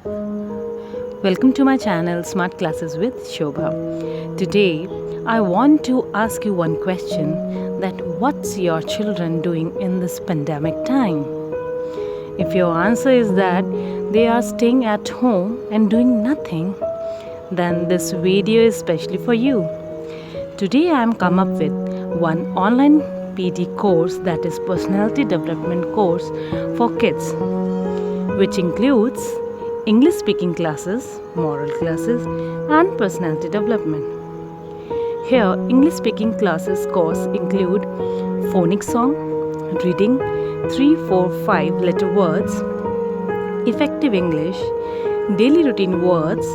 Welcome to my channel Smart Classes with Shobha. Today I want to ask you one question, that what's your children doing in this pandemic time? If your answer is that they are staying at home and doing nothing, then this video is specially for you. Today I am come up with one online PD course, that is personality development course for kids, which includes English speaking classes, moral classes, and personality development. Here, English speaking classes course include phonics song, reading 3, 4, 5 letter words, effective English, daily routine words,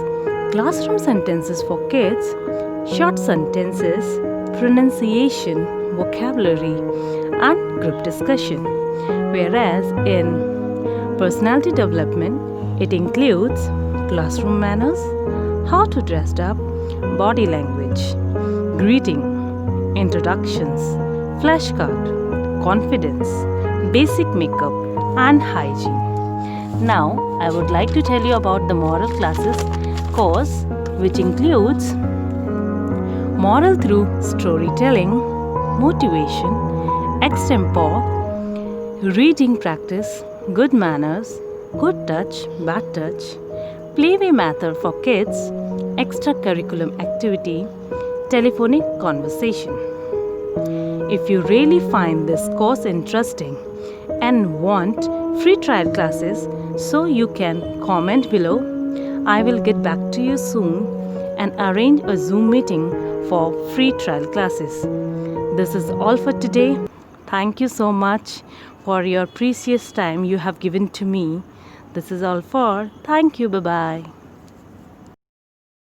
classroom sentences for kids, short sentences, pronunciation, vocabulary, and group discussion. Whereas in personality development, it includes classroom manners, how to dress up, body language, greeting, introductions, flashcard, confidence, basic makeup, and hygiene. Now, I would like to tell you about the moral classes course, which includes moral through storytelling, motivation, extempore, reading practice, good manners, good touch, bad touch, playway method for kids, extracurriculum activity, telephonic conversation. If you really find this course interesting and want free trial classes, so you can comment below. I will get back to you soon and arrange a Zoom meeting for free trial classes. This is all for today. Thank you so much for your precious time you have given to me. This is all for. Thank you. Bye bye.